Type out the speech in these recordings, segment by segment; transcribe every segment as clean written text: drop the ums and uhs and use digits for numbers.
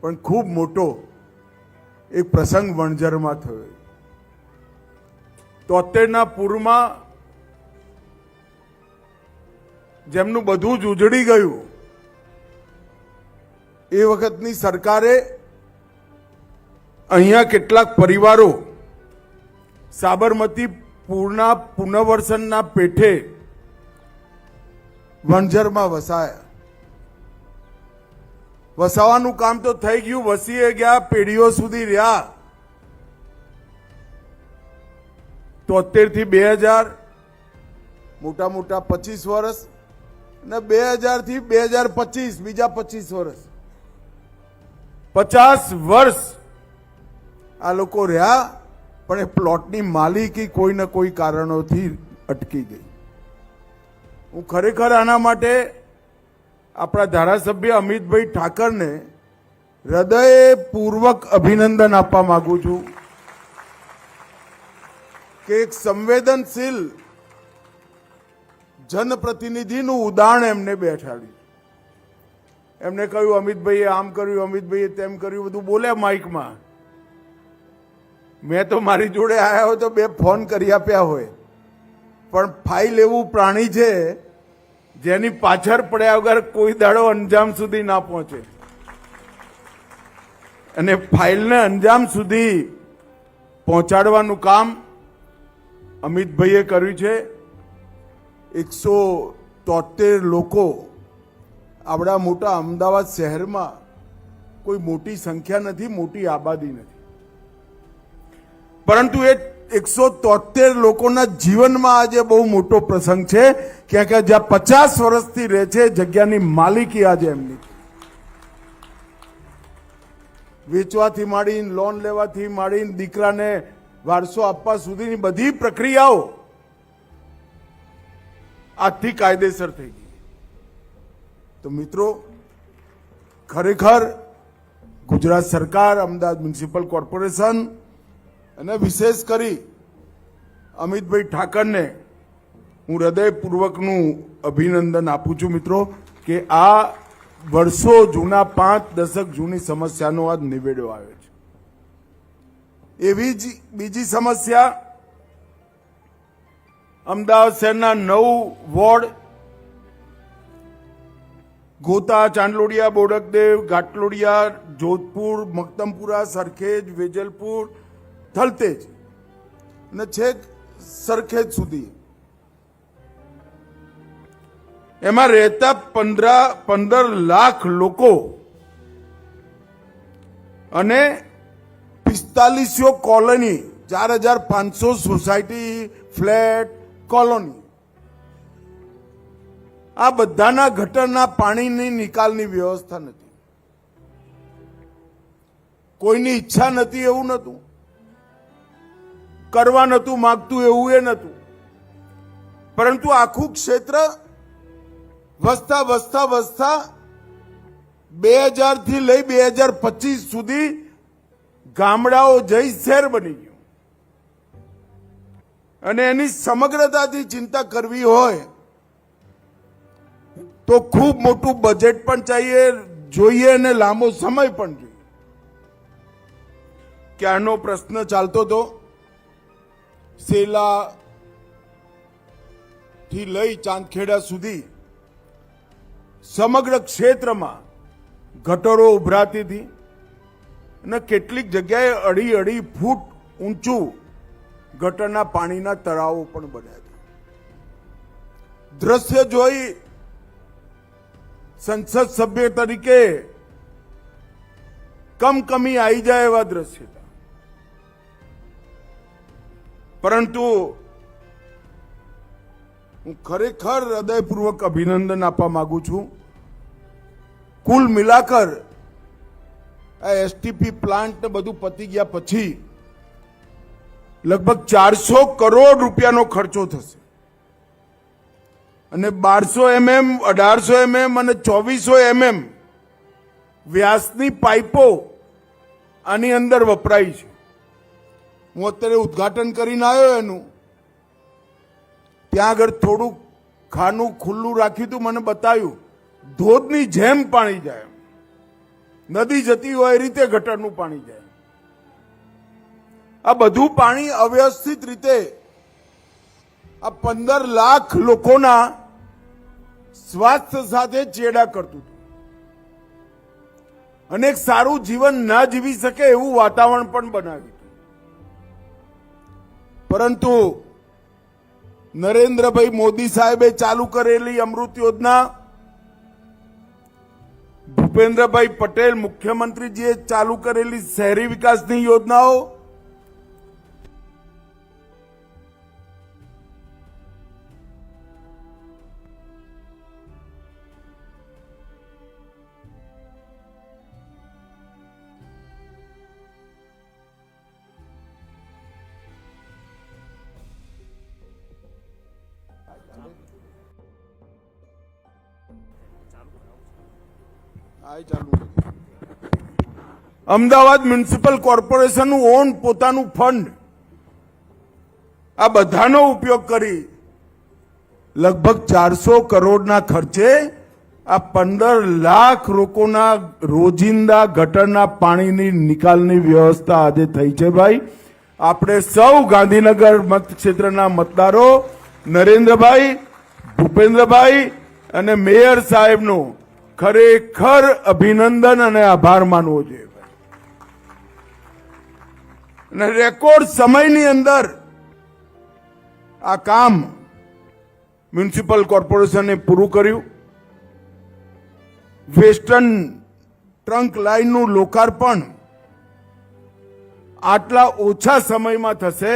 પણ ખૂબ મોટો એક પ્રસંગ વણઝરમાં થયો। 73ના પૂરમાં જેમનું બધું જ ઉજળી ગયું, એ વખતની સરકારે અહીંયા કેટલાક પરિવારો સાબરમતી પૂરના પુનર્વસનના પેઠે વણઝરમાં વસાયા। વસાવાનું કામ તો થઈ ગયું, વસીએ ગયા, પેઢીઓ સુધી રહ્યા। 73 થી 2000 મોટા મોટા 25 વર્ષ અને 2000 થી 2025 બીજા 25 વર્ષ, 50 વર્ષ આ લોકો રહ્યા। પણ એ પ્લોટની માલિકી કોઈ ને કોઈ કારણોથી અટકી ગઈ। હું ખરેખર આના માટે આપણા ધારાસભ્ય અમિતભાઈ ઠાકરને હૃદયપૂર્વક અભિનંદન આપવા માંગુ છું કે એક સંવેદનશીલ જનપ્રતિનિધિનું ઉદાહરણ એમને બેઠાડ્યું। એમને કહ્યું અમિતભાઈએ આમ કર્યું, અમિતભાઈએ તેમ કર્યું, બધું બોલ્યા માઇકમાં। મેં તો મારી જોડે આવ્યા હોય તો 2 ફોન કરી આપ્યા હોય, પણ ફાઇલ એવું પ્રાણી છે જેની પાછળ પડ્યા વગર કોઈ દાડો અંજામ સુધી ના પહોંચે, અને ફાઇલને અંજામ સુધી પહોંચાડવાનું કામ અમિતભાઈએ કર્યું છે। 173 લોકો આવડા મોટા અમદાવાદ શહેરમાં કોઈ મોટી સંખ્યા નથી, મોટી આબાદી નથી, પરંતુ એ 173 લોકોના જીવનમાં આજે બહુ મોટો પ્રસંગ છે। ક્યાંક જ્યાં 50 વર્ષથી રહે છે, જગ્યાની માલિકી આજે એમની, વેચવાથી માંડીને, લોન લેવાથી માંડીને, દીકરાને વારસો આપવા સુધીની બધી પ્રક્રિયાઓ આજથી કાયદેસર થઈ ગઈ। તો મિત્રો, ખરેખર ગુજરાત સરકાર, અમદાવાદ મ્યુનિસિપલ કોર્પોરેશન અને વિશેષ કરી અમિતભાઈ ઠાકરને હું હૃદયપૂર્વકનું અભિનંદન આપું છું મિત્રો, કે આ વર્ષો જૂના, 5 દશક જૂની સમસ્યાનો આજ નિવેડો આવ્યો છે। એવી જ બીજી સમસ્યા અમદાવાદ શહેરના 9 વોર્ડ ગોતા, ચાંદલોડિયા, બોડકદેવ, ઘાટલોડિયા, જોધપુર, મક્તમપુરા, સરખેજ, વેજલપુર, થલતેજ અને છેક સરખેજ સુધી, એમાં રહેતા 15 લાખ લોકો અને 4500 કોલોની, 4500 સોસાયટી, ફ્લેટ, કોલોની, આ બધાના ગટરના પાણીની નિકાલની વ્યવસ્થા નથી। કોઈની ઈચ્છા નથી એવું નહોતું, કરવા નહોતું માંગતું એવું એ નહોતું, પરંતુ આખું ક્ષેત્ર વસતા 2000 થી લઈ 2025 સુધી ગામડાઓ જઈ શહેર બની ગયું, અને એની સમગ્રતાથી ચિંતા કરવી હોય તો ખૂબ મોટું બજેટ પણ જોઈએ અને લાંબો સમય પણ જોઈએ। ક્યારનો પ્રશ્ન ચાલતો હતો, સેલા થી લઈ ચાંદખેડા સુધી સમગ્ર ક્ષેત્રમાં ગટરો ઉભરાતી હતી અને કેટલીક જગ્યાએ 2.5 ફૂટ ઊંચું ગટરના પાણીના તળાવો પણ બન્યા હતા। દ્રશ્ય જોઈ સંસદ સભ્ય તરીકે કમકમી આવી જાય એવા દ્રશ્ય હતા, પરંતુ હું ખરેખર હૃદયપૂર્વક અભિનંદન આપવા માંગુ છું। કુલ મિલાકર આ એસટીપી પ્લાન્ટ બધું પતી ગયા પછી લગભગ 400 કરોડ રૂપિયાનો ખર્ચો થશે, અને 1200 mm, 1800 mm અને 2400 mm વ્યાસની પાઇપો આની અંદર વપરાઈ છે। હું અત્યારે ઉદ્ઘાટન કરીને આવ્યો એનું, ત્યાં આગળ થોડું ખાનું ખુલ્લું રાખ્યું હતું, મને બતાવ્યું ધોધની જેમ પાણી જાય। નદી જતી હોય એ રીતે ગટરનું પાણી જાય. આ બધું પાણી અવ્યવસ્થિત રીતે આ 15 લાખ લોકોના સ્વાસ્થ્ય સાથે ચેડા કરતું હતું અને એક સારું જીવન ના જીવી શકે એવું વાતાવરણ પણ બનાવ્યું હતું. પરંતુ નરેન્દ્રભાઈ મોદી સાહેબે ચાલુ કરેલી અમૃત યોજના, ભૂપેન્દ્રભાઈ પટેલ મુખ્યમંત્રીજીએ ચાલુ કરેલી શહેરી વિકાસની યોજનાઓ, અમદાવાદ મ્યુનિસિપલ કોર્પોરેશનનું ઓન પોતાનું ફંડ, આ બધાનો ઉપયોગ કરી લગભગ 400 કરોડના ખર્ચે આ 15 લાખ લોકોના રોજિંદા ગટરના પાણીની નિકાલની વ્યવસ્થા આજે થઈ છે. ભાઈ, આપણે સૌ ગાંધીનગર મતક્ષેત્રના મતદારો નરેન્દ્રભાઈ, ભૂપેન્દ્રભાઈ અને મેયર સાહેબનો ખરેખર અભિનંદન અને આભાર માનવો જોઈએ. અને રેકોર્ડ સમયની અંદર આ કામ મ્યુનિસિપલ કોર્પોરેશને પૂરું કર્યું. વેસ્ટર્ન ટ્રંક લાઇનનું લોકાર્પણ આટલા ઓછા સમયમાં થશે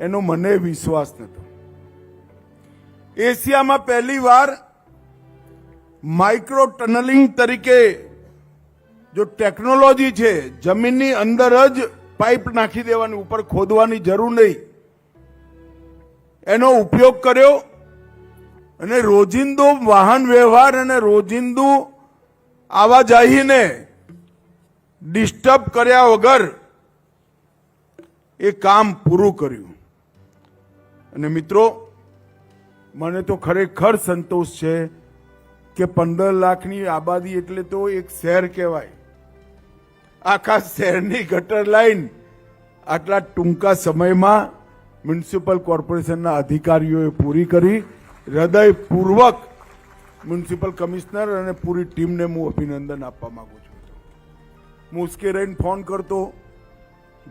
એનો મને વિશ્વાસ નહોતો. એશિયામાં પહેલીવાર માઇક્રો ટનલિંગ તરીકે જો ટેકનોલોજી છે, જમીનની અંદર જ પાઇપ નાખી દેવાની, ઉપર ખોદવાની જરૂર નહીં, એનો ઉપયોગ કર્યો અને રોજિંદો વાહન વ્યવહાર અને રોજિંદુ આવાજાહીને ડિસ્ટર્બ કર્યા વગર એ કામ પૂરું કર્યું. અને મિત્રો, મને તો ખરેખર સંતોષ છે કે 15 લાખની આબાદી એટલે તો એક શહેર કહેવાય. આખા શહેરની ગટર લાઈન આટલા ટૂંકા સમયમાં મ્યુનિસિપલ કોર્પોરેશનના અધિકારીઓએ પૂરી કરી. હૃદયપૂર્વક મ્યુનિસિપલ કમિશનર અને પૂરી ટીમને હું અભિનંદન આપવા માંગુ છું. હું ઉશ્કેરાઈને ફોન કરતો,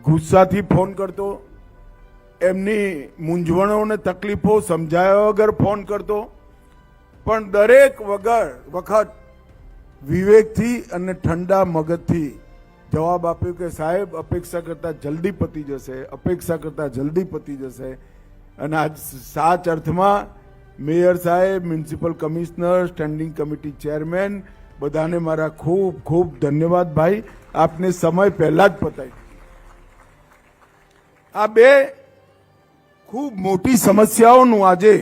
ગુસ્સાથી ફોન કરતો, એમની મૂંઝવણોને તકલીફો સમજાયા વગર ફોન કરતો, પણ દરેક વખત વિવેકથી અને ઠંડા મગજથી જવાબ આપ્યો કે સાહેબ, અપેક્ષા કરતા જલ્દી પતી જશે, અપેક્ષા કરતા જલ્દી પતી જશે. અને આજ સાચ અર્થમાં મેયર સાહેબ, municipal commissioner, standing committee chairman બધાને મારા ખૂબ ખૂબ ધન્યવાદ. ભાઈ, આપને સમય પહેલા જ પતાવી. આ બે ખૂબ મોટી સમસ્યાઓનું આજે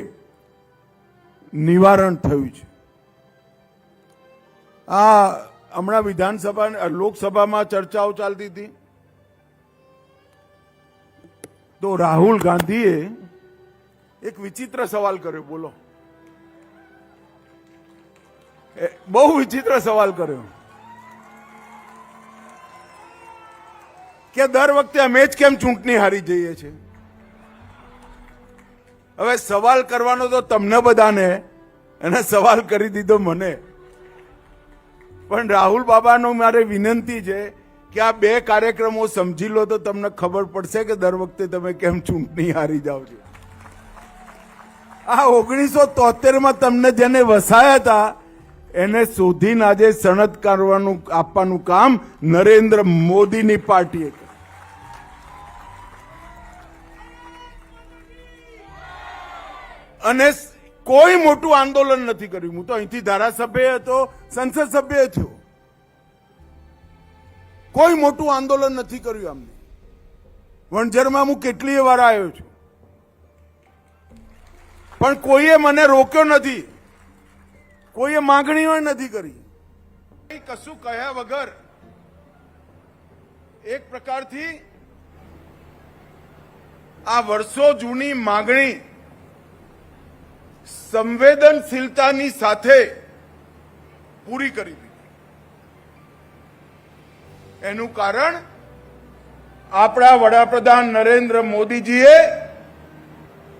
નિવારણ થયું છે. આ હમણાં વિધાનસભા લોકસભામાં ચર્ચાઓ ચાલતી હતી તો રાહુલ ગાંધીએ એક વિચિત્ર સવાલ કર્યો. બોલો, બહુ વિચિત્ર સવાલ કર્યો કે દર વખતે અમે જ કેમ ચૂંટણી હારી જઈએ છીએ. હવે સવાલ કરવાનો તો તમને બધાને, અને સવાલ કરી દીધો મને. પણ રાહુલ બાબાનો મારે વિનંતી છે કે આ બે કાર્યક્રમો સમજી લો તો તમને ખબર પડશે કે દર વખતે તમે કેમ ચૂંટણી હારી જાઓ છો. આ 1973માં તમને જેને વસાયા હતા એને શોધીને આજે સનદ કરવાનું આપવાનું કામ નરેન્દ્ર મોદીની પાર્ટીએ કર્યું. અને કોઈ મોટું આંદોલન નથી કર્યું. હું તો અહીંથી ધારાસભ્ય હતો, સંસદ સભ્ય થયો. કોઈ મોટું આંદોલન નથી કર્યું અમને. વણઝરમાં હું કેટલીય વાર આવ્યો છું, પણ કોઈએ મને રોક્યો નથી, કોઈએ માંગણીઓ નથી કરી. કશું કહ્યા વગર એક પ્રકારથી આ વર્ષો જૂની માંગણી સંવેદનશીલતાની સાથે પૂરી કરી દીધી. એનું કારણ આપણા વડાપ્રધાન નરેન્દ્ર મોદીજીએ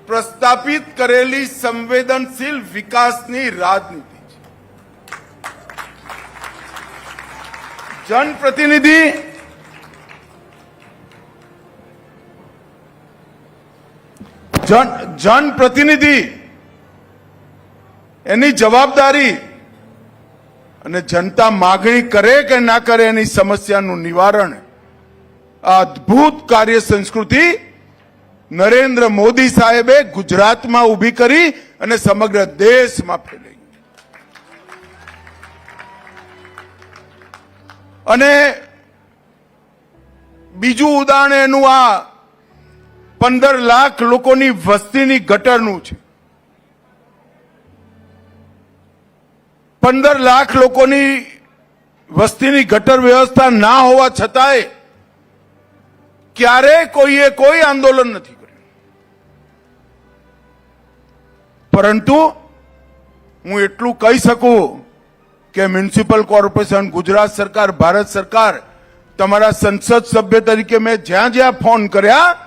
પ્રસ્થાપિત કરેલી સંવેદનશીલ વિકાસની રાજનીતિ છે. જનપ્રતિનિધિ એની જવાબદારી અને જનતા માગણી કરે કે ના કરે એની સમસ્યાનું નિવારણ આ અદ્ભુત કાર્ય સંસ્કૃતિ નરેન્દ્ર મોદી સાહેબે ગુજરાતમાં ઊભી કરી અને સમગ્ર દેશમાં ફેલાઈ. અને બીજું ઉદાહરણ એનું આ 15 લાખ લોકોની વસ્તીની ગટરનું છે. 15 લાખ લોકોની વસ્તીની ગટર વ્યવસ્થા ના હોવા છતાંય ક્યારે કોઈએ કોઈ આંદોલન નથી કર્યું. પરંતુ હું એટલું કહી શકું કે મ્યુનિસિપલ કોર્પોરેશન, ગુજરાત સરકાર, ભારત સરકાર, તમારા સંસદ સભ્ય તરીકે મેં જ્યાં જ્યાં ફોન કર્યા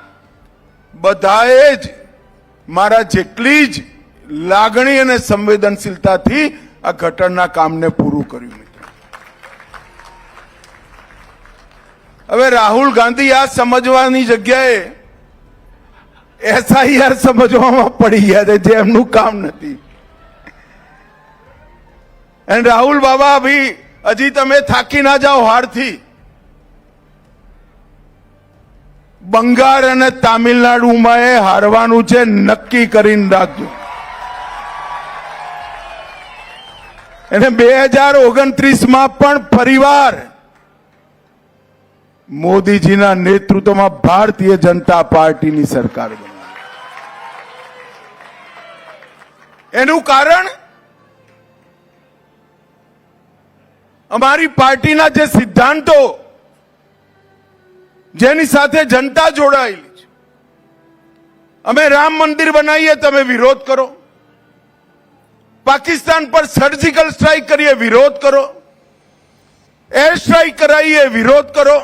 બધાએ જ મારા જેટલી જ લાગણી અને સંવેદનશીલતાથી આ ગટરના કામને પૂરું કર્યું. હવે રાહુલ ગાંધી આ સમજવાની જગ્યાએ SIR સમજવામાં પડી ગયા છે, જે એમનું કામ નથી. અને રાહુલ બાબા હજી તમે થાકી ના જાઓ હારથી. બંગાળ અને તામિલનાડુમાં એ હારવાનું છે, નક્કી કરીને રાખજો. અને 2029માં પણ ફરીવાર મોદીજીના નેતૃત્વમાં ભારતીય જનતા પાર્ટીની સરકાર બનવાની. એનું કારણ અમારી પાર્ટીના જે સિદ્ધાંતો, જેની સાથે જનતા જોડાયેલી છે. અમે રામ મંદિર બનાવીએ, તમે વિરોધ કરો. પાકિસ્તાન પર સર્જિકલ સ્ટ્રાઇક કરીએ, વિરોધ કરો. એર સ્ટ્રાઇક કરાવીએ, વિરોધ કરો.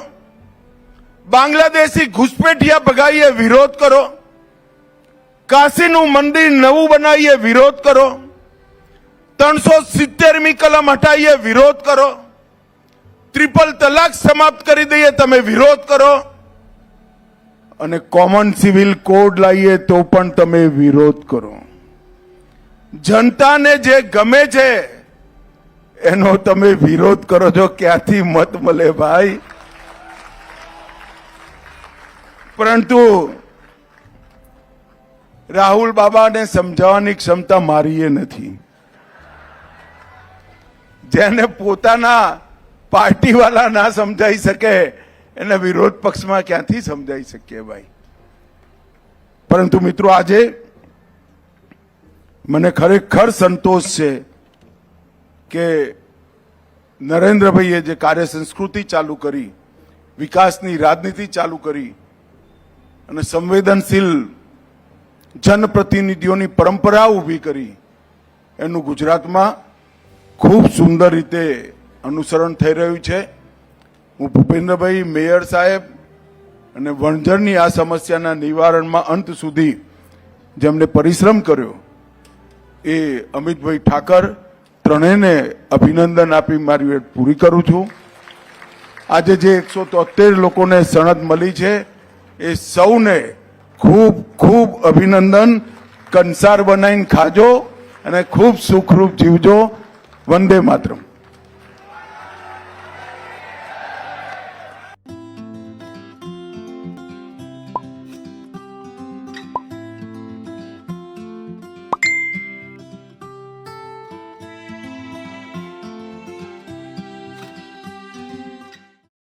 બાંગ્લાદેશી ઘુસપેઠિયા ભગાવીએ, વિરોધ કરો. કાશીનું મંદિર નવું બનાવીએ, વિરોધ કરો. 370મી કલમ હટાવીએ, વિરોધ કરો. ટ્રિપલ તલાક સમાપ્ત કરી દઈએ, તમે વિરોધ કરો. અને કોમન સિવિલ કોડ લાવીએ તો પણ તમે વિરોધ કરો. જનતાને જે ગમે છે એનો તમે વિરોધ કરો છો. ક્યાંથી મત મળે ભાઈ? પરંતુ રાહુલ બાબાને સમજાવવાની ક્ષમતા મારી એ નથી. જેને પોતાના પાર્ટીવાળા ના સમજાઈ શકે એને વિરોધ પક્ષમાં ક્યાંથી સમજાઈ શકીએ ભાઈ? પરંતુ મિત્રો, આજે મને ખરેખર સંતોષ છે કે નરેન્દ્રભાઈએ જે કાર્ય સંસ્કૃતિ ચાલુ કરી, વિકાસની રાજનીતિ ચાલુ કરી અને સંવેદનશીલ જનપ્રતિનિધિઓની પરંપરા ઊભી કરી, એનું ગુજરાતમાં ખૂબ સુંદર રીતે અનુસરણ થઈ રહ્યું છે. હું ભૂપેન્દ્રભાઈ, મેયર સાહેબ અને વણઝરની આ સમસ્યાના નિવારણમાં અંત સુધી જેમને પરિશ્રમ કર્યો એ અમિતભાઈ ઠાકર, ત્રણેયને અભિનંદન આપી મારી વાત પૂરી કરું છું. આજે જે 173 લોકોને સનદ મળી છે એ સૌને ખૂબ ખૂબ અભિનંદન. કંસાર બનાવીને ખાજો અને ખૂબ સુખરૂપ જીવજો. વંદે માતરમ.